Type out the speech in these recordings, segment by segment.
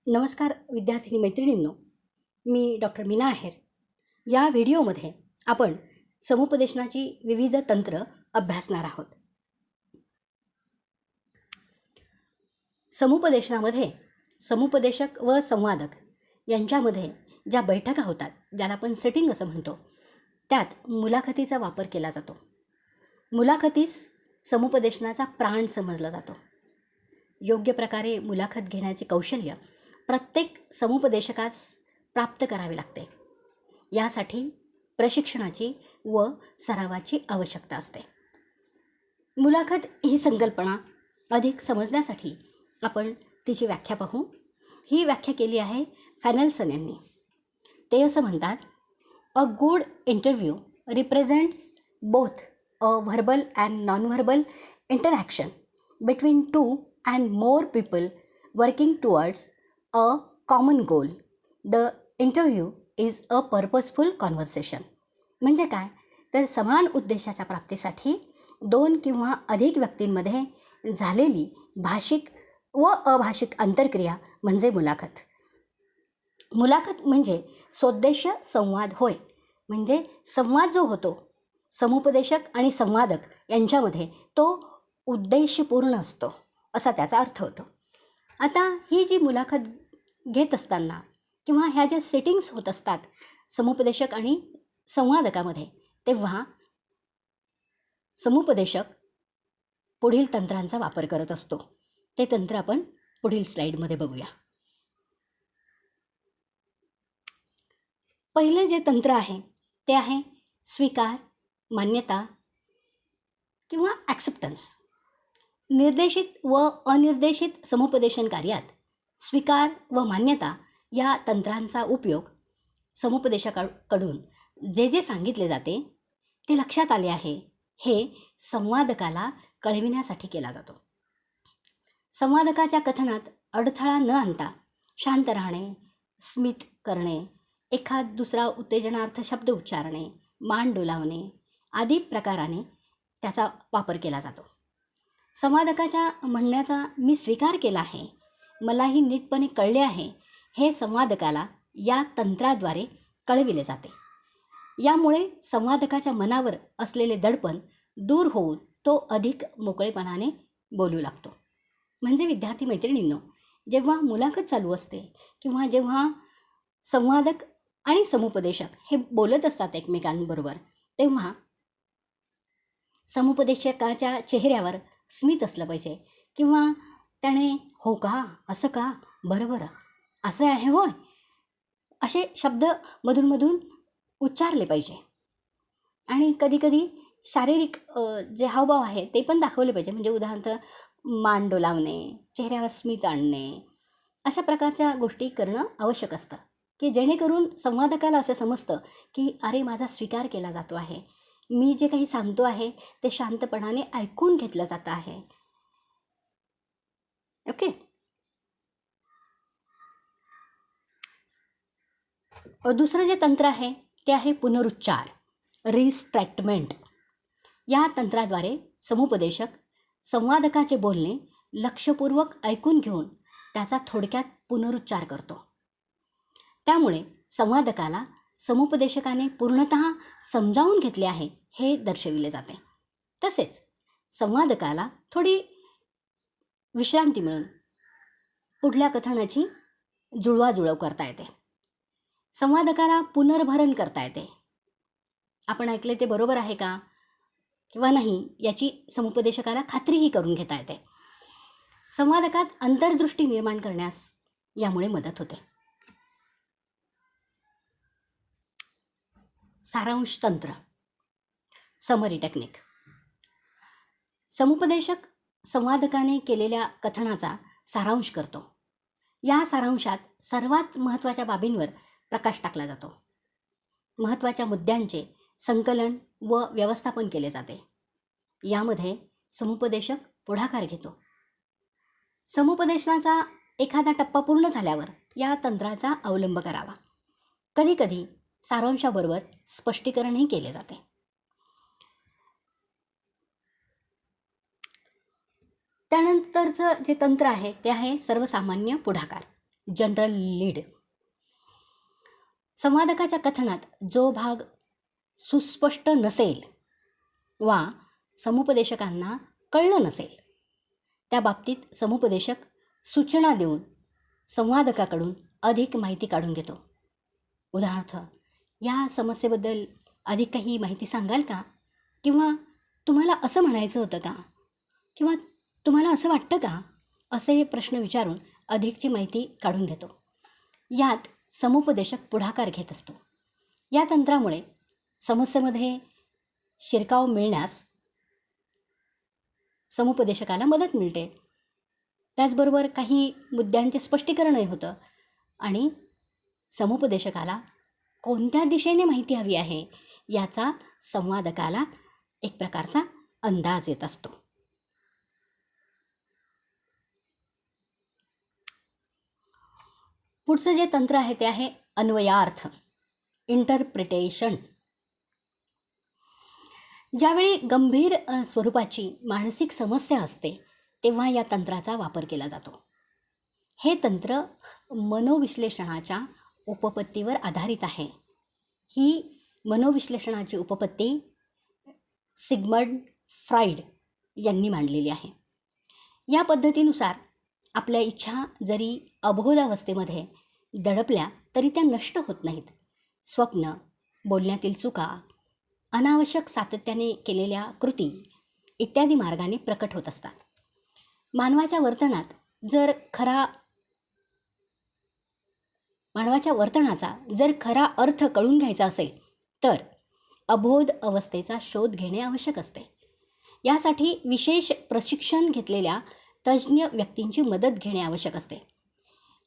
नमस्कार विद्यार्थिनी मैत्रिणींनो, मी डॉक्टर मीना आहेर. या व्हिडिओमध्ये आपण समुपदेशनाची विविध तंत्र अभ्यासणार आहोत. समुपदेशनामध्ये समुपदेशक व संवादक यांच्यामध्ये ज्या बैठका होतात, ज्याला आपण सेटिंग असं म्हणतो, त्यात मुलाखतीचा वापर केला जातो. मुलाखतीस समुपदेशनाचा प्राण समजला जातो. योग्य प्रकारे मुलाखत घेण्याचे कौशल्य प्रत्येक समुपदेशकास प्राप्त करावे लागते. यासाठी प्रशिक्षणाची व सरावाची आवश्यकता असते. मुलाखत ही संकल्पना अधिक समजण्यासाठी आपण तिची व्याख्या पाहू. ही व्याख्या केली आहे फॅनेल्सन यांनी. ते असं म्हणतात, a good interview represents both a verbal and non verbal interaction between two and more people working towards a common goal. The interview is a purposeful conversation. म्हणजे काय तर समान उद्देशाच्या प्राप्तीसाठी दोन किंवा अधिक व्यक्तींमध्ये झालेली भाषिक व अभाषिक आंतरक्रिया म्हणजे मुलाखत. मुलाखत म्हणजे सोद्देश्य संवाद होय. म्हणजे संवाद जो होतो समुपदेशक आणि संवादक यांच्यामध्ये तो उद्देशपूर्ण असतो असा त्याचा अर्थ होतो. आता ही जी मुलाखत घेत असताना किंवा ह्या ज्या सेटिंग्स होत असतात समुपदेशक आणि संवादकामध्ये, तेव्हा समुपदेशक पुढील तंत्रांचा वापर करत असतो. ते तंत्र आपण पुढील स्लाईडमध्ये बघूया. पहिलं जे तंत्र आहे ते आहे स्वीकार, मान्यता किंवा ॲक्सेप्टन्स. निर्देशित व अनिर्देशित समुपदेशन कार्यात स्वीकार व मान्यता या तंत्रांचा उपयोग समुपदेशकाकडून जे जे सांगितले जाते ते लक्षात आले आहे हे संवादकाला कळविण्यासाठी केला जातो. संवादकाच्या कथनात अडथळा न आणता शांत राहणे, स्मित करणे, एखाद दुसरा उत्तेजनार्थ शब्द उच्चारणे, मान डोलावणे आदी प्रकाराने त्याचा वापर केला जातो. संवादकाच्या म्हणण्याचा मी स्वीकार केला आहे, मलाही नीटपणे कळले आहे, हे संवादकाला या तंत्राद्वारे कळविले जाते. यामुळे संवादकाच्या मनावर असलेले दडपण दूर होऊन तो अधिक मोकळेपणाने बोलू लागतो. म्हणजे विद्यार्थी मैत्रिणींनो, जेव्हा मुलाखत चालू असते किंवा जेव्हा संवादक आणि समुपदेशक हे बोलत असतात एकमेकांबरोबर, तेव्हा समुपदेशकाच्या चेहऱ्यावर स्मित असलं पाहिजे किंवा त्याने हो का, असं का, बरं असं आहे होय, असे शब्द मधून उच्चारले पाहिजे. आणि कधीकधी शारीरिक जे हावभाव आहे ते पण दाखवले पाहिजे. म्हणजे उदाहरणार्थ मान डोलावणे, चेहऱ्यावर स्मित आणणे, अशा प्रकारच्या गोष्टी करणं आवश्यक असतं की जेणेकरून संवादकाला असं समजतं की अरे, माझा स्वीकार केला जातो आहे, मी जे काही सांगतो आहे ते शांतपणाने ऐकून घेतलं जातं आहे. ओके. दुसरं जे तंत्र आहे ते आहे पुनरुच्चार, रिस्ट्रॅक्टमेंट. या तंत्राद्वारे समुपदेशक संवादकाचे बोलणे लक्षपूर्वक ऐकून घेऊन त्याचा थोडक्यात पुनरुच्चार करतो. त्यामुळे संवादकाला समुपदेशकाने पूर्णतः समजावून घेतले आहे हे दर्शविले जाते. तसेच संवादकाला थोडी विश्रांती मिळून पुढल्या कथनाची जुळवाजुळव करता येते. संवादकाला पुनर्भरण करता येते. आपण ऐकले ते बरोबर आहे का किंवा नाही याची समुपदेशकाला खात्रीही करून घेता येते. संवादकात अंतर्दृष्टी निर्माण करण्यास यामुळे मदत होते. सारांश तंत्र, समरी टेक्निक. समुपदेशक संवादकाने केलेल्या कथनाचा सारांश करतो. या सारांशात सर्वात महत्त्वाच्या बाबींवर प्रकाश टाकला जातो. महत्त्वाच्या मुद्द्यांचे संकलन व व्यवस्थापन केले जाते. यामध्ये समुपदेशक पुढाकार घेतो. समुपदेशनाचा एखादा टप्पा पूर्ण झाल्यावर या तंत्राचा अवलंब करावा. कधीकधी सारांशाबरोबर स्पष्टीकरणही केले जाते. त्यानंतरचं जे तंत्र आहे ते आहे सर्वसामान्य पुढाकार, जनरल लीड. संवादकाच्या कथनात जो भाग सुस्पष्ट नसेल वा समुपदेशकांना कळलं नसेल त्या बाबतीत समुपदेशक सूचना देऊन संवादकाकडून अधिक माहिती काढून घेतो. उदाहरणार्थ, या समस्येबद्दल अधिक काही माहिती सांगाल का? किंवा तुम्हाला असं म्हणायचं होतं का? किंवा तुम्हाला असं वाटतं का? असे प्रश्न विचारून अधिकची माहिती काढून घेतो. यात समुपदेशक पुढाकार घेत असतो. या तंत्रामुळे समस्येमध्ये शिरकाव मिळण्यास समुपदेशकाला मदत मिळते. त्याचबरोबर काही मुद्द्यांचे स्पष्टीकरणही होतं आणि समुपदेशकाला कोणत्या दिशेने माहिती हवी आहे याचा संवादकाला एक प्रकारचा अंदाज येत असतो. पुढचं जे तंत्र आहे ते आहे अन्वयार्थ, इंटरप्रिटेशन. ज्यावेळी गंभीर स्वरूपाची मानसिक समस्या असते तेव्हा या तंत्राचा वापर केला जातो. हे तंत्र मनोविश्लेषणाच्या उपपत्तीवर आधारित आहे. ही मनोविश्लेषणाची उपपत्ती सिग्मंड फ्राईड यांनी मांडलेली आहे. या पद्धतीनुसार आपल्या इच्छा जरी अबोधावस्थेमध्ये दडपल्या तरी त्या नष्ट होत नाहीत. स्वप्न, बोलण्यातील चुका, अनावश्यक सातत्याने केलेल्या कृती इत्यादी मार्गाने प्रकट होत असतात. मानवाच्या वर्तनाचा जर खरा अर्थ कळून घ्यायचा असेल तर अबोध अवस्थेचा शोध घेणे आवश्यक असते. यासाठी विशेष प्रशिक्षण घेतलेल्या तज्ज्ञ व्यक्तींची मदत घेणे आवश्यक असते.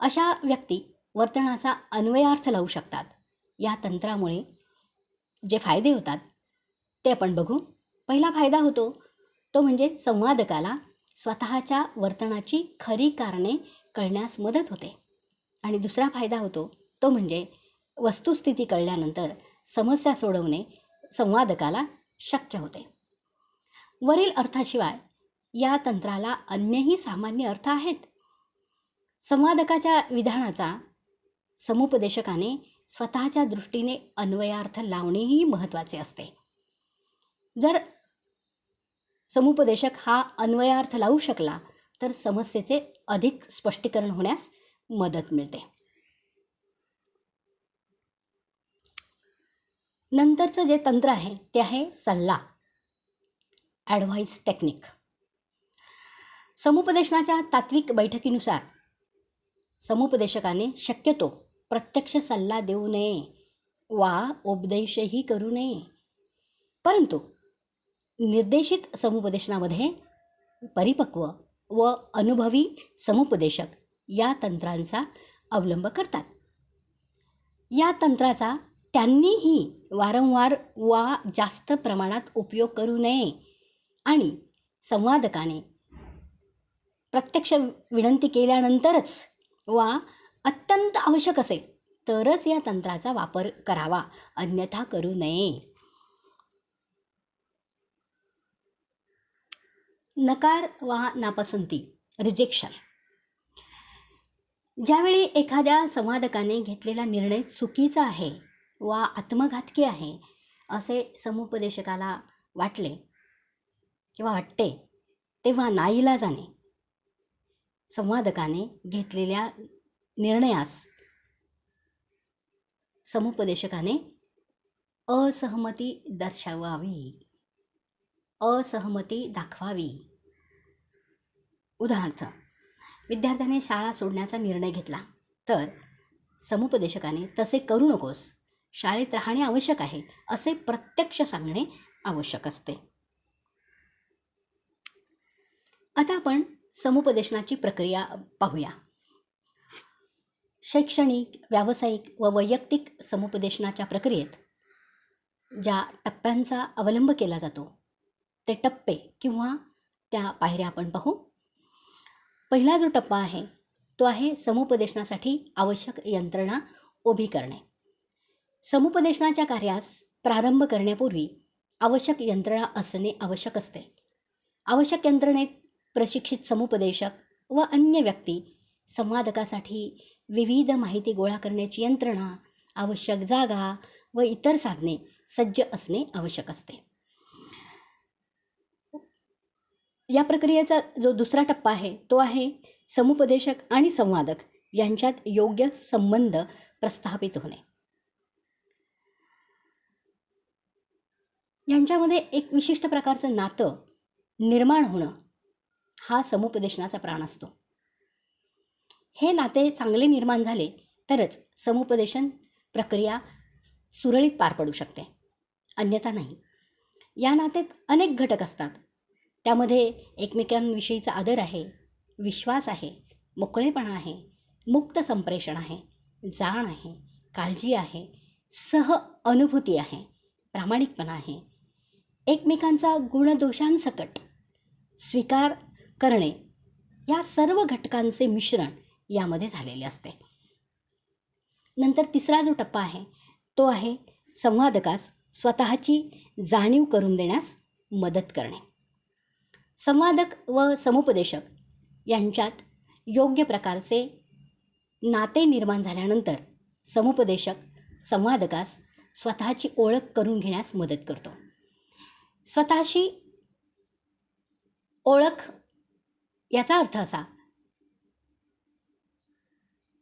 अशा व्यक्ती वर्तनाचा अन्वयार्थ लावू शकतात. या तंत्रामुळे जे फायदे होतात ते आपण बघू. पहिला फायदा होतो तो म्हणजे संवादकाला स्वतःच्या वर्तनाची खरी कारणे कळण्यास मदत होते. आणि दुसरा फायदा होतो तो म्हणजे वस्तुस्थिती कळल्यानंतर समस्या सोडवणे संवादकाला शक्य होते. वरील अर्थाशिवाय या तंत्राला अन्यही सामान्य अर्थ आहेत. संवादकाच्या विधानाचा समुपदेशकाने स्वतःच्या दृष्टीने अन्वयार्थ लावणेही महत्त्वाचे असते. जर समुपदेशक हा अन्वयार्थ लावू शकला तर समस्येचे अधिक स्पष्टीकरण होण्यास मदत मिळते. नंतरचं जे तंत्र आहे ते आहे सल्ला, ॲडव्हाइस टेक्निक. समुपदेशनाच्या तात्विक बैठकीनुसार समुपदेशकाने शक्यतो प्रत्यक्ष सल्ला देऊ नये वा उपदेशही करू नये. परंतु निर्देशित समुपदेशनामध्ये परिपक्व व अनुभवी समुपदेशक या तंत्रांचा अवलंब करतात. या तंत्राचा त्यांनीही वारंवार वा जास्त प्रमाणात उपयोग करू नये आणि संवादकाने प्रत्यक्ष विनंती केल्यानंतरच वा अत्यंत आवश्यक असेल तरच या तंत्राचा वापर करावा, अन्यथा करू नये. नकार वा नापसंती, रिजेक्शन. ज्यावेळी एखाद्या संवादकाने घेतलेला निर्णय चुकीचा आहे वा आत्मघातकी आहे असे समुपदेशकाला वाटले किंवा वाटते तेव्हा नाईलाजाने संवादकाने घेतलेल्या निर्णयास समुपदेशकाने असहमती दाखवावी. उदाहरणार्थ, विद्यार्थ्याने शाळा सोडण्याचा निर्णय घेतला तर समुपदेशकाने तसे करू नकोस, शाळेत राहणे आवश्यक आहे असे प्रत्यक्ष सांगणे आवश्यक असते. आता आपण समुपदेशनाची प्रक्रिया पाहूया. शैक्षणिक, व्यावसायिक व वैयक्तिक समुपदेशनाच्या प्रक्रियेत ज्या टप्प्यांचा अवलंब केला जातो ते टप्पे किंवा त्या पायऱ्या आपण पाहू. पहिला जो टप्पा आहे तो आहे समुपदेशनासाठी आवश्यक यंत्रणा उभी करणे. समुपदेशनाच्या कार्यास प्रारंभ करण्यापूर्वी आवश्यक यंत्रणा असणे आवश्यक असते. आवश्यक यंत्रणेत प्रशिक्षित समुपदेशक व अन्य व्यक्ती संवादकासाठी विविध माहिती गोळा करण्याची यंत्रणा, आवश्यक जागा व इतर साधने सज्ज असणे आवश्यक असते. या प्रक्रियेचा जो दुसरा टप्पा आहे तो आहे समुपदेशक आणि संवादक यांच्यात योग्य संबंध प्रस्थापित होणे. यांच्यामध्ये एक विशिष्ट प्रकारचं नातं निर्माण होणं हा समुपदेशनाचा प्राण असतो. हे नाते चांगले निर्माण झाले तरच समुपदेशन प्रक्रिया सुरळीत पार पडू शकते, अन्यथा नाही. या नात्यात अनेक घटक असतात. त्यामध्ये एकमेकांविषयीचा आदर आहे, विश्वास आहे, मोकळेपणा आहे, मुक्त संप्रेषण आहे, जाण आहे, काळजी आहे, सह अनुभूती आहे, प्रामाणिकपणा आहे, एकमेकांचा गुणदोषांसकट स्वीकार करणे, या सर्व घटकांचे मिश्रण यामध्ये झालेले असते. नंतर तिसरा जो टप्पा आहे तो आहे संवादकास स्वतःची जाणीव करून देण्यास मदत करणे. संवादक व समुपदेशक यांच्यात योग्य प्रकारचे नाते निर्माण झाल्यानंतर समुपदेशक संवादकास स्वतःची ओळख करून घेण्यास मदत करतो. स्वतःशी ओळख याचा अर्थ असा,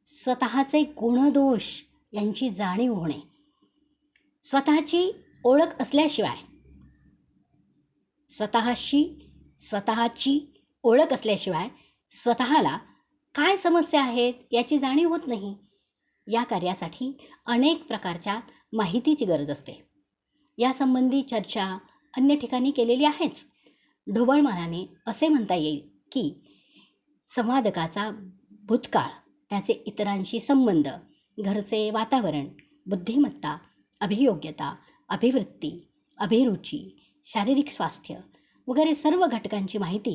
स्वतःचे गुणदोष यांची जाणीव होणे. स्वतःची ओळख असल्याशिवाय, स्वतःची ओळख असल्याशिवाय स्वतःला काय समस्या आहेत याची जाणीव होत नाही. या कार्यासाठी अनेक प्रकारच्या माहितीची गरज असते. यासंबंधी चर्चा अन्य ठिकाणी केलेली आहेच. ढोबळमानाने असे म्हणता येईल की संवादकाचा भूतकाळ, त्याचे इतरांशी संबंध, घरचे वातावरण, बुद्धिमत्ता, अभियोग्यता, अभिवृत्ती, अभिरुची, शारीरिक स्वास्थ्य वगैरे सर्व घटकांची माहिती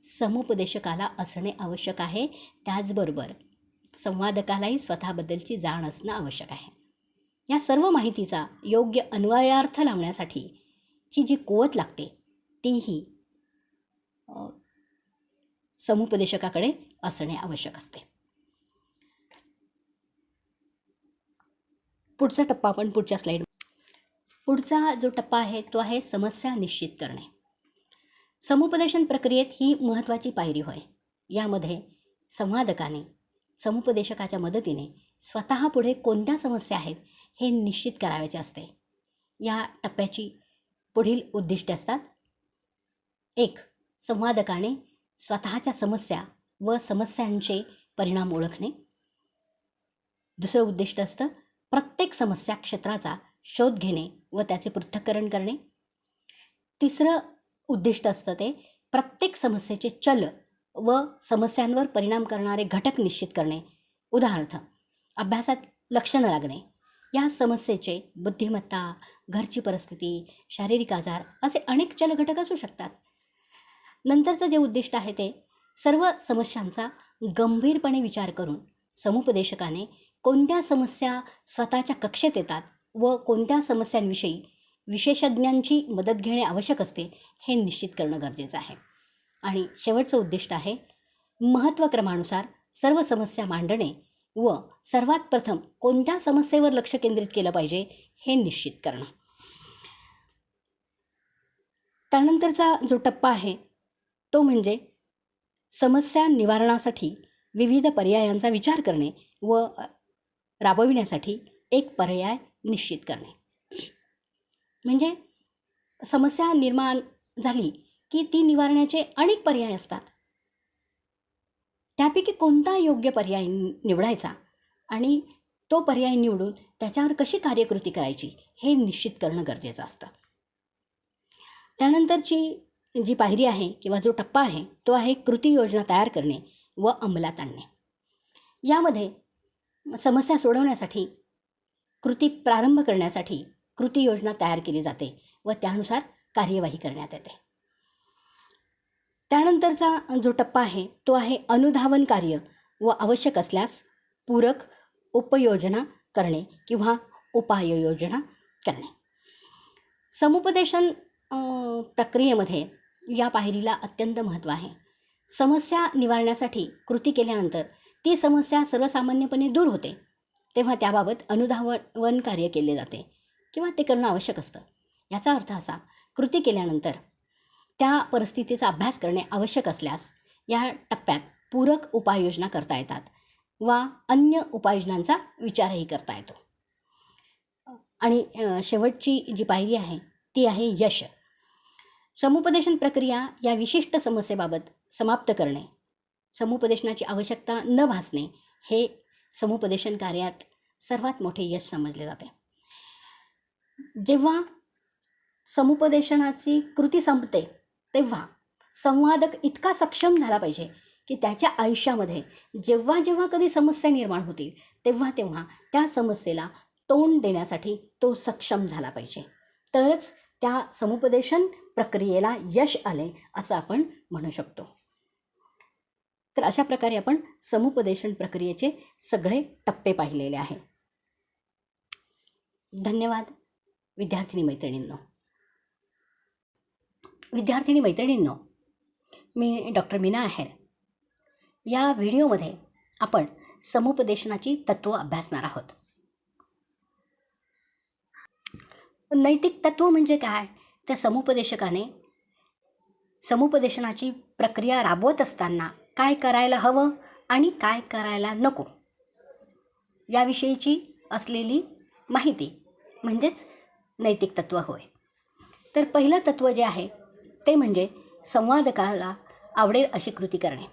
समुपदेशकाला असणे आवश्यक आहे. त्याचबरोबर संवादकालाही स्वतःबद्दलची जाण असणं आवश्यक आहे. या सर्व माहितीचा योग्य अन्वयार्थ लावण्यासाठी ची जी कुवत लागते तीही समुपदेशकाकडे असणे आवश्यक असते. पुढचा टप्पा आपण पुढच्या स्लाईड. पुढचा जो टप्पा आहे तो आहे समस्या निश्चित करणे. समुपदेशन प्रक्रियेत ही महत्त्वाची पायरी होय. यामध्ये संवादकाने समुपदेशकाच्या मदतीने स्वतः पुढे कोणत्या समस्या आहेत हे निश्चित करायचे असते. या टप्प्याची पुढील उद्दिष्टे असतात. 1. संवादकाने स्वतःच्या समस्या व समस्यांचे परिणाम ओळखणे. दुसरं उद्दिष्ट असतं प्रत्येक समस्या क्षेत्राचा शोध घेणे व त्याचे पृथक्करण करणे. तिसरं उद्दिष्ट असतं ते प्रत्येक समस्येचे चल व समस्यांवर परिणाम करणारे घटक निश्चित करणे. उदाहरणार्थ, अभ्यासात लक्ष न लागणे, या समस्येचे बुद्धिमत्ता, घरची परिस्थिती, शारीरिक आजार असे अनेक चल घटक असू शकतात. नंतरचं जे उद्दिष्ट आहे ते सर्व समस्यांचा गंभीरपणे विचार करून समुपदेशकाने कोणत्या समस्या स्वतःच्या कक्षेत येतात व कोणत्या समस्यांविषयी विशेषज्ञांची मदत घेणे आवश्यक असते हे निश्चित करणं गरजेचं आहे. आणि शेवटचं उद्दिष्ट आहे महत्त्वक्रमानुसार सर्व समस्या मांडणे व सर्वात प्रथम कोणत्या समस्येवर लक्ष केंद्रित केलं पाहिजे हे निश्चित करणं. त्यानंतरचा जो टप्पा आहे तो म्हणजे समस्या निवारणासाठी विविध पर्यायांचा विचार करणे व राबविण्यासाठी एक पर्याय निश्चित करणे. म्हणजे समस्या निर्माण झाली की ती निवारण्याचे अनेक पर्याय असतात. त्यापैकी कोणता योग्य पर्याय निवडायचा आणि तो पर्याय निवडून त्याच्यावर कशी कार्यकृती करायची हे निश्चित करणं गरजेचं असतं. त्यानंतरची जी पायरी आहे किंवा जो टप्पा आहे तो आहे कृती योजना तयार करणे व अंमलात आणणे. यामध्ये समस्या सोडवण्यासाठी कृती प्रारंभ करण्यासाठी कृती योजना तयार केली जाते व त्यानुसार कार्यवाही करण्यात येते. त्यानंतरचा जो टप्पा आहे तो आहे अनुधावन कार्य व आवश्यक असल्यास पूरक उपयोजना करणे किंवा उपाययोजना करणे. समुपदेशन प्रक्रियेमध्ये या पायरीला अत्यंत महत्त्व आहे. समस्या निवारण्यासाठी कृती केल्यानंतर ती समस्या सर्वसामान्यपणे दूर होते तेव्हा त्याबाबत अनुधावन कार्य केले जाते किंवा ते करणं आवश्यक असतं. याचा अर्थ असा, कृती केल्यानंतर त्या परिस्थितीचा अभ्यास करणे आवश्यक असल्यास या टप्प्यात पूरक उपाययोजना करता येतात वा अन्य उपाययोजनांचा विचारही करता येतो. आणि शेवटची जी पायरी आहे ती आहे यश. समुपदेशन प्रक्रिया या विशिष्ट समस्येबाबत समाप्त करणे, समुपदेशनाची आवश्यकता न भासणे हे समुपदेशन कार्यात सर्वात मोठे यश समजले जाते. जेव्हा समुपदेशनाची कृती संपते तेव्हा संवादक इतका सक्षम झाला पाहिजे की त्याच्या आयुष्यामध्ये जेव्हा जेव्हा कधी समस्या निर्माण होतील तेव्हा तेव्हा त्या समस्येला तोंड देण्यासाठी तो सक्षम झाला पाहिजे. तरच त्या समुपदेशन प्रक्रियेला यश आले असं आपण म्हणू शकतो. तर अशा प्रकारे आपण समुपदेशन प्रक्रियेचे सगळे टप्पे पाहिलेले आहे. धन्यवाद विद्यार्थिनी मैत्रिणींनो, मी डॉक्टर मीना आहेर. या व्हिडिओमध्ये आपण समुपदेशनाची तत्त्व अभ्यासणार आहोत. नैतिक तत्त्व म्हणजे काय? तर समुपदेशकाने समुपदेशनाची प्रक्रिया राबवत असताना काय करायला हवं आणि काय करायला नको याविषयीची असलेली माहिती म्हणजेच नैतिक तत्त्व होय. तर पहिलं तत्त्व जे आहे ते म्हणजे संवादकाला आवडेल अशी कृती करणे.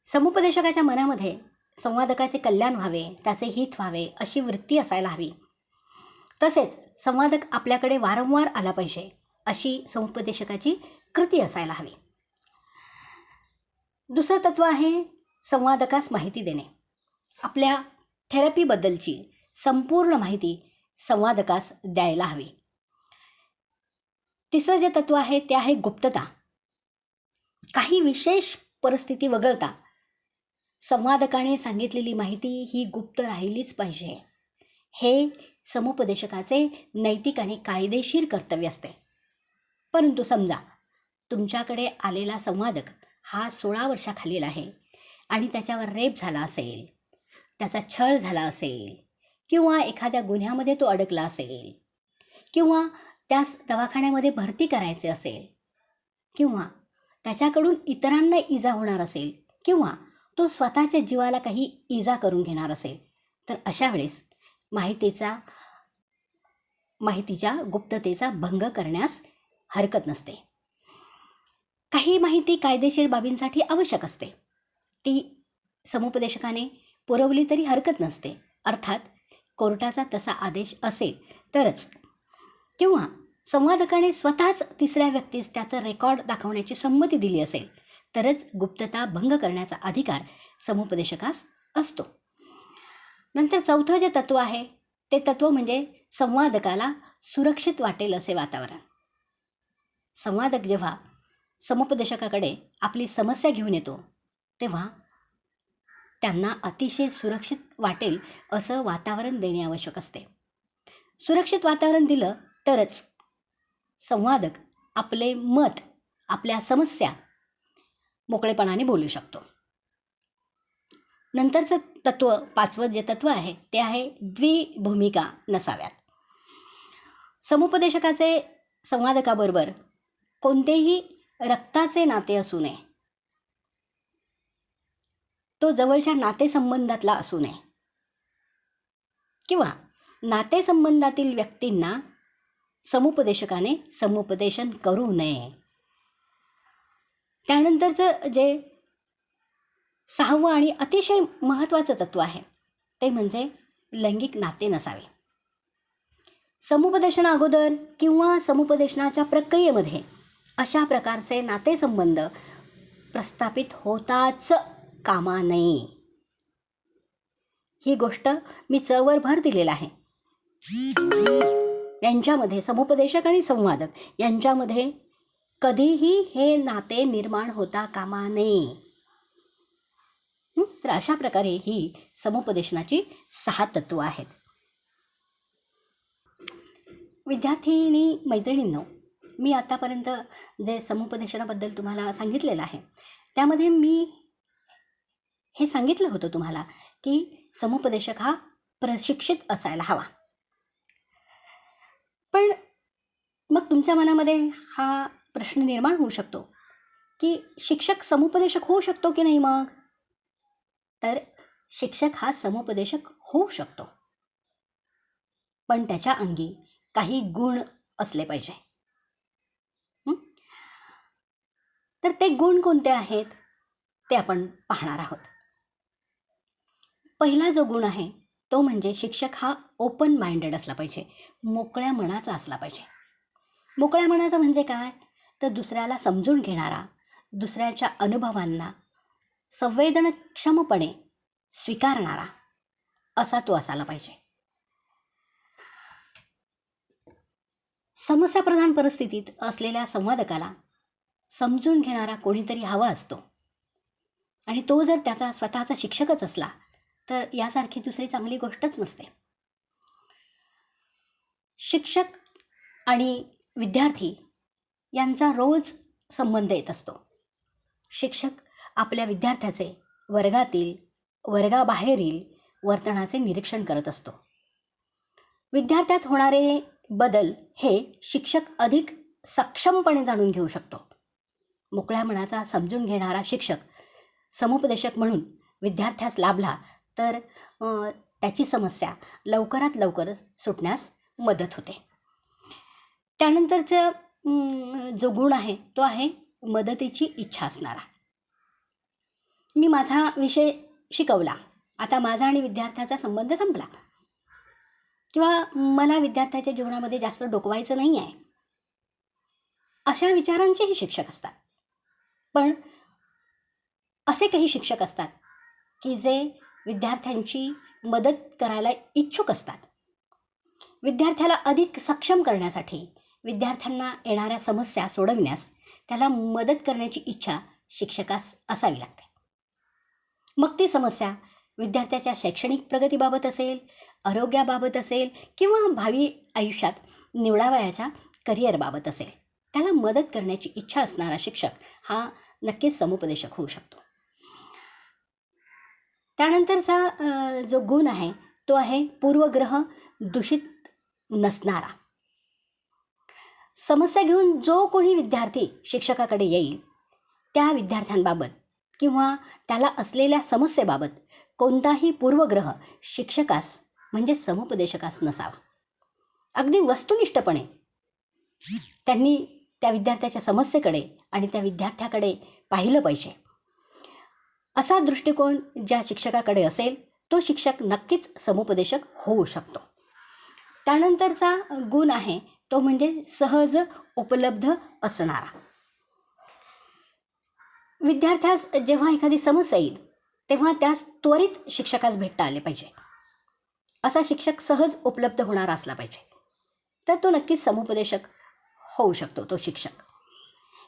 समुपदेशकाच्या मनामध्ये संवादकाचे कल्याण व्हावे, त्याचे हित व्हावे अशी वृत्ती असायला हवी. तसेच संवादक आपल्याकडे वारंवार आला पाहिजे अशी समुपदेशकाची कृती असायला हवी. दुसरं तत्त्व आहे संवादकास माहिती देणे. आपल्या थेरपीबद्दलची संपूर्ण माहिती संवादकास द्यायला हवी. तिसरं जे तत्त्व आहे ते आहे गुप्तता. काही विशेष परिस्थिती वगळता संवादकाने सांगितलेली माहिती ही गुप्त राहिलीच पाहिजे. हे समुपदेशकाचे नैतिक आणि कायदेशीर कर्तव्य असते. परंतु समजा तुमच्याकडे आलेला संवादक हा 16 वर्षाखालील आहे आणि त्याच्यावर रेप झाला असेल, त्याचा छळ झाला असेल किंवा एखाद्या गुन्ह्यामध्ये तो अडकला असेल किंवा त्यास दवाखान्यामध्ये भरती करायचे असेल किंवा त्याच्याकडून इतरांना इजा होणार असेल किंवा तो स्वतःच्या जीवाला काही इजा करून घेणार असेल, तर अशा वेळेस माहितीच्या गुप्ततेचा भंग करण्यास हरकत नसते. काही माहिती कायदेशीर बाबींसाठी आवश्यक असते, ती समुपदेशकाने पुरवली तरी हरकत नसते. अर्थात कोर्टाचा तसा आदेश असेल तरच किंवा संवादकाने स्वतःच तिसऱ्या व्यक्तीस त्याचं रेकॉर्ड दाखवण्याची संमती दिली असेल तरच गुप्तता भंग करण्याचा अधिकार समुपदेशकास असतो. नंतर चौथं जे तत्त्व आहे ते तत्त्व म्हणजे संवादकाला सुरक्षित वाटेल असे वातावरण. संवादक जेव्हा समुपदेशकाकडे आपली समस्या घेऊन येतो तेव्हा त्यांना अतिशय सुरक्षित वाटेल असं वातावरण देणे आवश्यक असते. सुरक्षित वातावरण दिलं तरच संवादक आपले मत, आपल्या समस्या मोकळेपणाने बोलू शकतो. नंतरचं तत्त्व, पाचवं जे तत्त्व आहे ते आहे द्विभूमिका नसाव्यात. समुपदेशकाचे संवादकाबरोबर कोणतेही रक्ताचे नाते असू नये, तो जवळच्या नातेसंबंधातला असू नये किंवा नातेसंबंधातील व्यक्तींना समुपदेशकाने समुपदेशन करू नये. त्यानंतरचं जे सहावं आणि अतिशय महत्त्वाचं तत्त्व आहे ते म्हणजे लैंगिक नाते नसावे. समुपदेशना अगोदर किंवा समुपदेशनाच्या प्रक्रियेमध्ये अशा प्रकारचे नातेसंबंध प्रस्थापित होताच कामा नये. ही गोष्ट मी चवर भर दिलेला आहे. यांच्यामध्ये समुपदेशक आणि संवादक यांच्यामध्ये कधीही हे नाते निर्माण होता कामा नये. तर अशा प्रकारे ही समुपदेशनाची 6 तत्व आहेत. विद्यार्थिनी मैत्रिणींनो, मी आतापर्यंत जे समुपदेशनाबद्दल तुम्हाला सांगितलेलं आहे त्यामध्ये मी हे सांगितलं होतं तुम्हाला की समुपदेशक हा प्रशिक्षित असायला हवा. पण मग तुमच्या मनामध्ये हा प्रश्न निर्माण होऊ शकतो की शिक्षक समुपदेशक होऊ शकतो की नाही मग? तर शिक्षक हा समुपदेशक होऊ शकतो, पण त्याच्या अंगी काही गुण असले पाहिजे. हं? तर ते गुण कोणते आहेत ते आपण पाहणार आहोत. पहिला जो गुण आहे तो म्हणजे शिक्षक हा ओपन माइंडेड असला पाहिजे, मोकळ्या मनाचा असला पाहिजे. मोकळ्या मनाचा म्हणजे काय? तर दुसऱ्याला समजून घेणारा, दुसऱ्याच्या अनुभवांना संवेदनक्षमपणे स्वीकारणारा असा तो असायला पाहिजे. समस्याप्रधान परिस्थितीत असलेल्या संवादकाला समजून घेणारा कोणीतरी हवा असतो, आणि तो जर त्याचा स्वतःचा शिक्षकच असला तर यासारखी दुसरी चांगली गोष्टच नसते. शिक्षक आणि विद्यार्थी यांचा रोज संबंध येत असतो. शिक्षक आपल्या विद्यार्थ्याचे वर्गातील, वर्गाबाहेरील वर्तनाचे निरीक्षण करत असतो. विद्यार्थ्यात होणारे बदल हे शिक्षक अधिक सक्षमपणे जाणून घेऊ शकतो. मोकळ्या मनाचा समजून घेणारा शिक्षक समुपदेशक म्हणून विद्यार्थ्यास लाभला तर त्याची समस्या लवकरात लवकर सुटण्यास मदत होते. त्यानंतरचा जो गुण आहे तो आहे मदतीची इच्छा असणारा. मी माझा विषय शिकवला, आता माझा आणि विद्यार्थ्याचा संबंध संपला, किंवा मला विद्यार्थ्याच्या जीवनामध्ये जास्त डोकवायचं नाही आहे, अशा विचारांचेही शिक्षक असतात. पण असे काही शिक्षक असतात की जे विद्यार्थ्यांची मदत करायला इच्छुक असतात. विद्यार्थ्याला अधिक सक्षम करण्यासाठी, विद्यार्थ्यांना येणाऱ्या समस्या सोडविण्यास त्याला मदत करण्याची इच्छा शिक्षकास असावी लागते. मग ती समस्या विद्यार्थ्याच्या शैक्षणिक प्रगतीबाबत असेल, आरोग्याबाबत असेल, किंवा भावी आयुष्यात निवडावयाच्या करिअरबाबत असेल, त्याला मदत करण्याची इच्छा असणारा शिक्षक हा नक्कीच समुपदेशक होऊ शकतो. त्यानंतरचा जो गुण आहे तो आहे पूर्वग्रह दूषित नसणारा. समस्या घेऊन जो कोणी विद्यार्थी शिक्षकाकडे येईल त्या विद्यार्थ्यांबाबत किंवा त्याला असलेल्या समस्येबाबत कोणताही पूर्वग्रह शिक्षकास म्हणजे समुपदेशकास नसावा. अगदी वस्तुनिष्ठपणे त्यांनी त्या विद्यार्थ्याच्या समस्येकडे आणि त्या विद्यार्थ्याकडे पाहिलं पाहिजे. असा दृष्टिकोन ज्या शिक्षकाकडे असेल तो शिक्षक नक्कीच समुपदेशक होऊ शकतो. त्यानंतरचा गुण आहे तो म्हणजे सहज उपलब्ध असणारा. विद्यार्थ्यास जेव्हा एखादी समस्या येईल तेव्हा त्यास त्वरित शिक्षकास भेटता आले पाहिजे. असा शिक्षक सहज उपलब्ध होणारा असला पाहिजे, तर तो नक्कीच समुपदेशक होऊ शकतो तो शिक्षक.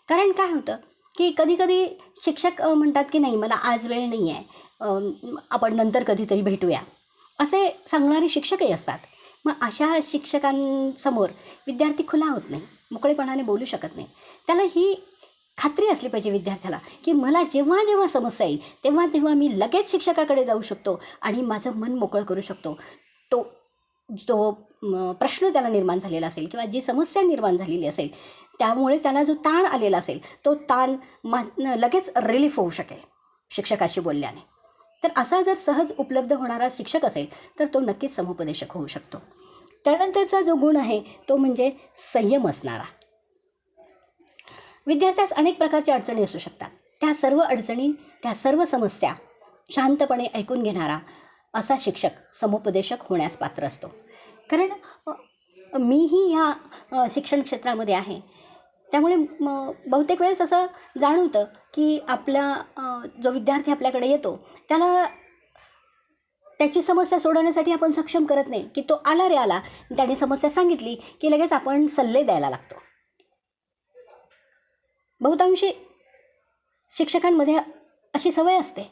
कारण काय होतं की कधीकधी शिक्षक म्हणतात की नाही, मला आज वेळ नाही आहे, आपण नंतर कधीतरी भेटूया, असे सांगणारे शिक्षकही असतात. मग अशा शिक्षकांसमोर विद्यार्थी खुला होत नाही, मोकळेपणाने बोलू शकत नाही. त्याला ही खात्री असली पाहिजे विद्यार्थ्याला की मला जेव्हा जेव्हा समस्या येईल तेव्हा तेव्हा मी लगेच शिक्षकाकडे जाऊ शकतो आणि माझं मन मोकळं करू शकतो. तो जो प्रश्न त्याला निर्माण झालेला असेल किंवा जी समस्या निर्माण झालेली असेल त्यामुळे त्याला जो ताण आलेला असेल तो ताण लगेच रिलीफ होऊ शकेल शिक्षकाशी बोलल्याने. तर असा जर सहज उपलब्ध होणारा शिक्षक असेल तर तो नक्कीच समुपदेशक होऊ शकतो. त्यानंतरचा जो गुण आहे तो म्हणजे संयम असणारा. विद्यार्थ्यास अनेक प्रकारच्या अडचणी असू शकतात. त्या सर्व अडचणी, त्या सर्व समस्या शांतपणे ऐकून घेणारा असा शिक्षक समुपदेशक होण्यास पात्र असतो. कारण मीही ह्या शिक्षण क्षेत्रामध्ये आहे, त्यामुळे बहुतेक वेळेस असं जाणवतं की आपला जो विद्यार्थी आपल्याकडे येतो त्याला त्याची समस्या सोडवण्यासाठी आपण सक्षम करत नाही की तो आला रे आला, त्याने समस्या सांगितली की लगेच आपण सल्ले द्यायला लागतो. बहुतांशी शिक्षकांमध्ये अशी सवय असते,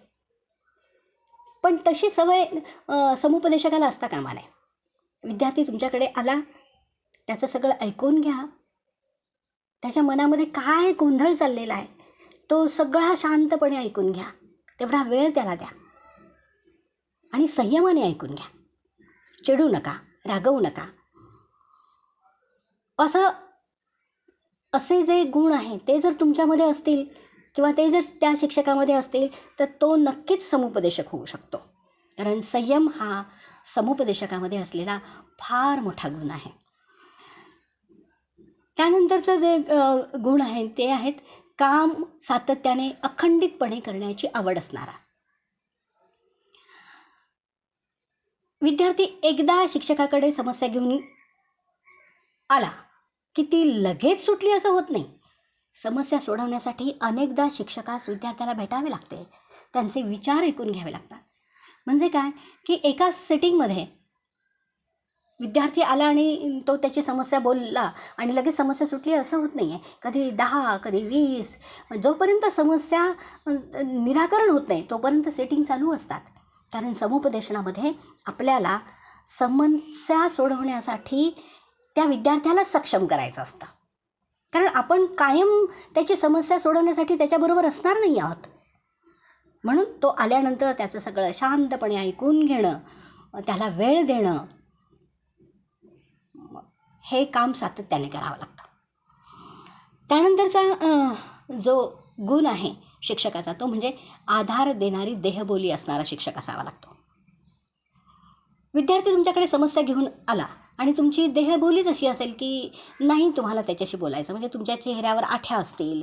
पण तशी सवय समुपदेशकाला असता कामा नये. विद्यार्थी तुमच्याकडे आला, त्याचं सगळं ऐकून घ्या, त्याच्या मनामध्ये काय गोंधळ चाललेला आहे तो सगळा शांतपणे ऐकून घ्या, तेवढा वेळ त्याला द्या. आणि संयमाने ऐकून घ्या. चिडू नका, रागवू नका. असे जे गुण आहेत ते जर तुमच्यामध्ये असतील किंवा ते जर त्या शिक्षकामध्ये असतील तर तो नक्कीच समुपदेशक होऊ शकतो. कारण संयम हा समुपदेशकामध्ये असलेला फार मोठा गुण आहे. त्यानंतरचं जे गुण आहे ते आहेत काम सातत्याने अखंडितपणे करण्याची आवड असणारा. विद्यार्थी एकदा शिक्षकाकडे समस्या घेऊन आला की ती लगेच सुटली असं होत नाही. समस्या सोडवण्यासाठी अनेकदा शिक्षकास विद्यार्थ्याला भेटावे लागते, त्यांचे विचार ऐकून घ्यावे लागतात. म्हणजे काय की एका सेटिंगमध्ये विद्यार्थी आला आणि तो त्याची समस्या बोलला आणि लगेच समस्या सुटली असं होत नाही आहे. कधी 10, कधी 20, जोपर्यंत समस्या निराकरण होत नाही तोपर्यंत सेटिंग चालू असतात. कारण समुपदेशनामध्ये आपल्याला समस्या सोडवण्यासाठी त्या विद्यार्थ्याला सक्षम करायचं असतं. कारण आपण कायम त्याची समस्या सोडवण्यासाठी त्याच्याबरोबर असणार नाही आहोत. म्हणून तो आल्यानंतर त्याचं सगळं शांतपणे ऐकून घेणं, त्याला वेळ देणं, हे काम सातत्याने करावं लागतं. त्यानंतरचा जो गुण आहे शिक्षकाचा तो म्हणजे आधार देणारी देहबोली असणारा शिक्षक असावा लागतो. विद्यार्थी तुमच्याकडे समस्या घेऊन आला आणि तुमची देहबोलीच अशी असेल की नाही तुम्हाला त्याच्याशी बोलायचं, म्हणजे तुमच्या चेहऱ्यावर आठ्या असतील,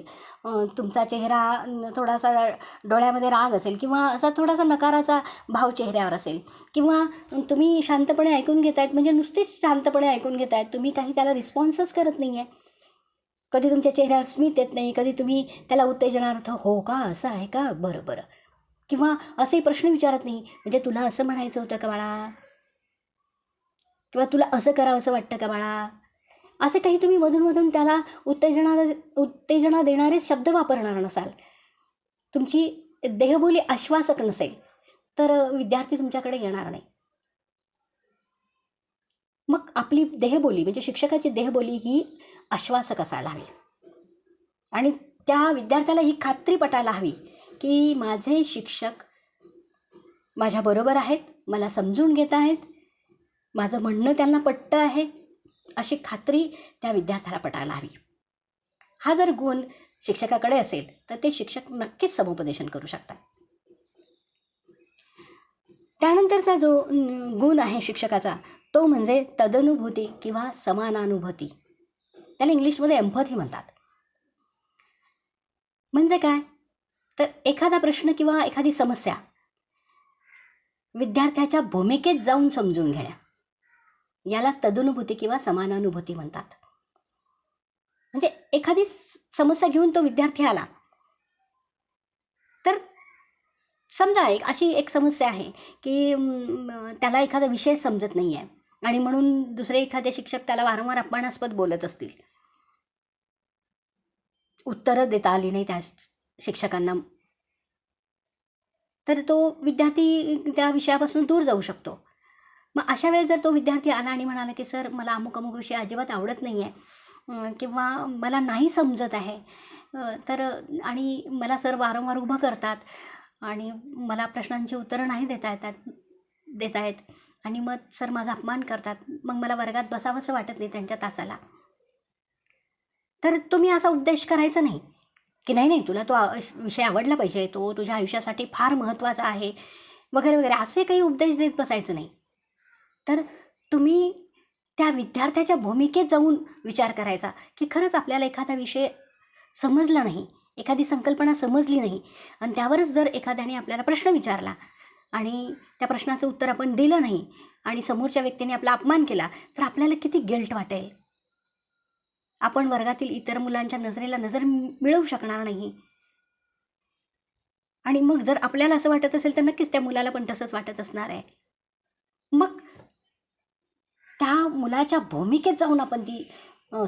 तुमचा चेहरा थोडासा डोळ्यामध्ये राग असेल किंवा असा थोडासा नकाराचा भाव चेहऱ्यावर असेल किंवा तुम्ही शांतपणे ऐकून घेत आहेत, म्हणजे नुसतीच शांतपणे ऐकून घेत आहेत, तुम्ही काही त्याला रिस्पॉन्सच करत नाही आहे. कधी तुमच्या चेहऱ्यावर स्मित येत नाही, कधी तुम्ही त्याला उत्तेजनार्थ हो का असं आहे का बरं बरं किंवा असे प्रश्न विचारत नाही, म्हणजे तुला असं म्हणायचं होतं का बाळा, किंवा तुला असं करावं असं वाटतं का बाळा, असे काही तुम्ही मधून त्याला उत्तेजना देणारे शब्द वापरणार नसाल, तुमची देहबोली आश्वासक नसेल तर विद्यार्थी तुमच्याकडे येणार नाही. मग आपली देहबोली म्हणजे शिक्षकाची देहबोली ही आश्वासक असायला हवी आणि त्या विद्यार्थ्याला ही खात्री पटायला हवी की माझे शिक्षक माझ्याबरोबर आहेत, मला समजून घेत आहेत, माझं म्हणणं त्यांना पटतं आहे, अशी खात्री त्या विद्यार्थ्याला पटायला हवी. हा जर गुण शिक्षकाकडे असेल तर ते शिक्षक नक्कीच समुपदेशन करू शकतात. त्यानंतरचा जो गुण आहे शिक्षकाचा तो म्हणजे तदनुभूती किंवा समानानुभूती. त्याला इंग्लिशमध्ये एम्पॅथी म्हणतात. म्हणजे काय तर एखादा प्रश्न किंवा एखादी समस्या विद्यार्थ्याच्या भूमिकेत जाऊन समजून घेण्या, याला तदनुभूती किंवा समानानुभूती म्हणतात. म्हणजे एखादी समस्या घेऊन तो विद्यार्थी आला तर समजा अशी एक समस्या आहे की त्याला एखादा विषय समजत नाही आहे आणि म्हणून दुसरे एखादे शिक्षक त्याला वारंवार अपमानास्पद बोलत असतील, उत्तरं देता आली नाही त्या शिक्षकांना, तर तो विद्यार्थी त्या विषयापासून दूर जाऊ शकतो. मग अशा वेळेस जर तो विद्यार्थी आला आणि म्हणाला की सर मला अमुक अमुक विषय अजिबात आवडत नाही आहे किंवा मला नाही समजत आहे, तर आणि मला सर वारंवार उभं करतात आणि मला प्रश्नांची उत्तरं नाही देता येत आणि मग सर माझा अपमान करतात, मग मला वर्गात बसावंसं वाटत नाही त्यांच्या तासाला, तर तुम्ही असा उपदेश करायचा नाही की नाही तुला तो विषय आवडला पाहिजे, तो तुझ्या आयुष्यासाठी फार महत्त्वाचा आहे वगैरे वगैरे, असे काही उपदेश देत बसायचं नाही. तर तुम्ही त्या विद्यार्थ्याच्या भूमिकेत जाऊन विचार करायचा की खरंच आपल्याला एखादा विषय समजला नाही, एखादी संकल्पना समजली नाही आणि त्यावरच जर एखाद्याने आपल्याला प्रश्न विचारला आणि त्या प्रश्नाचं उत्तर आपण दिलं नाही आणि समोरच्या व्यक्तीने आपला अपमान केला तर आपल्याला किती गिल्ट वाटेल. आपण वर्गातील इतर मुलांच्या नजरेला नजर मिळवू शकणार नाही आणि मग जर आपल्याला असं वाटत असेल तर नक्कीच त्या मुलाला पण तसंच वाटत असणार आहे. मग त्या मुलाच्या भूमिकेत जाऊन आपण ती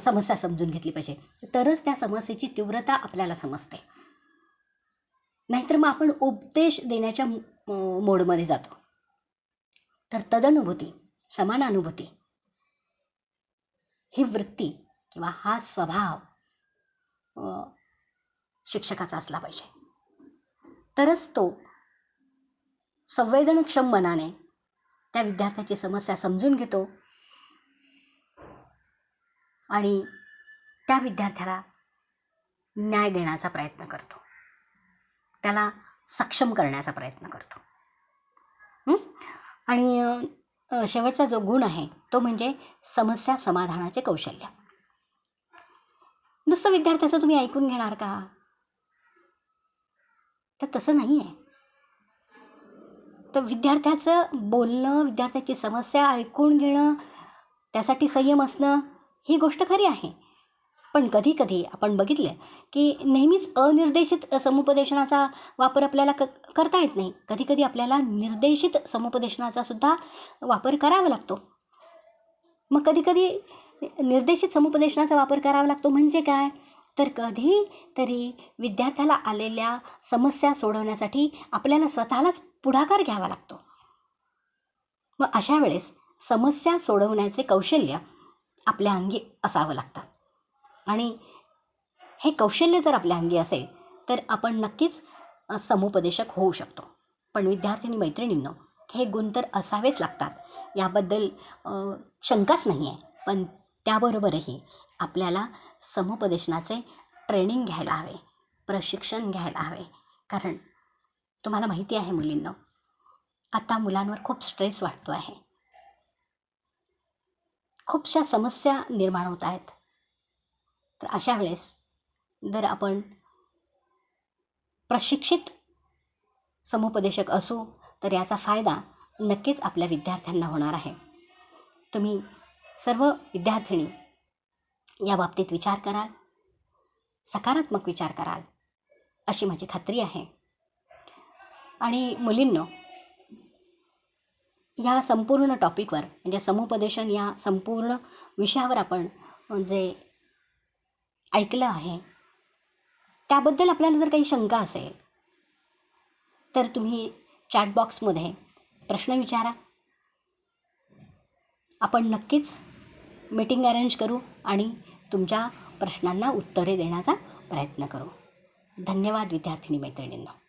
समस्या समजून घेतली पाहिजे, तरच त्या समस्येची तीव्रता आपल्याला समजते. नाहीतर मग आपण उपदेश देण्याच्या मोडमध्ये जातो. तर तदनुभूती, समानानुभूती ही वृत्ती किंवा हा स्वभाव शिक्षकाचा असला पाहिजे, तरच तो संवेदनक्षम मनाने त्या विद्यार्थ्याची समस्या समजून घेतो आणि त्या विद्यार्थ्याला न्याय देण्याचा प्रयत्न करतो, त्याला सक्षम करण्याचा प्रयत्न करतो. आणि शेवटचा जो गुण आहे तो म्हणजे समस्या समाधानाचे कौशल्य. नुसतं विद्यार्थ्याचं तुम्ही ऐकून घेणार का? तर तसं नाही आहे. तर विद्यार्थ्याचं बोलणं, विद्यार्थ्याची समस्या ऐकून घेणं, त्यासाठी संयम असणं ही गोष्ट खरी आहे. पण कधी कधी आपण बघितलं की नेहमीच अनिर्देशित समुपदेशनाचा वापर आपल्याला करता येत नाही. कधी कधी आपल्याला निर्देशित समुपदेशनाचा सुद्धा वापर करावा लागतो. मग कधी कधी निर्देशित समुपदेशनाचा वापर करावा लागतो म्हणजे काय? तर कधीतरी विद्यार्थ्याला आलेल्या समस्या सोडवण्यासाठी आपल्याला स्वतःलाच पुढाकार घ्यावा लागतो. मग अशा वेळेस समस्या सोडवण्याचे कौशल्य आपल्या अंगी असावं लागतं. आणि हे कौशल्य जर आपल्या अंगी असेल तर आपण नक्कीच समुपदेशक होऊ शकतो. पण विद्यार्थिनी मैत्रिणींनो, हे गुण तर असावेच लागतात, याबद्दल शंकाच नाही आहे. पण त्याबरोबरही आपल्याला समुपदेशनाचे ट्रेनिंग घ्यायला हवे, प्रशिक्षण घ्यायला हवे. कारण तुम्हाला माहिती आहे मुलींनो, आता मुलांवर खूप स्ट्रेस वाटतो आहे, खूपशा समस्या निर्माण होत आहेत. तर अशा वेळेस जर आपण प्रशिक्षित समुपदेशक असू तर याचा फायदा नक्कीच आपल्या विद्यार्थ्यांना होणार आहे. तुम्ही सर्व विद्यार्थिनी या बाबतीत विचार कराल, सकारात्मक विचार कराल अशी माझी खात्री आहे. आणि मुलींनो, या संपूर्ण टॉपिकवर म्हणजे समुपदेशन या संपूर्ण विषयावर आपण जे ऐकलं आहे त्याबद्दल आपल्याला जर काही शंका असेल तर तुम्ही चॅटबॉक्समध्ये प्रश्न विचारा. आपण नक्कीच मीटिंग अरेंज करू आणि तुमच्या प्रश्नांना उत्तरे देण्याचा प्रयत्न करू. धन्यवाद विद्यार्थिनी मैत्रिणींनो.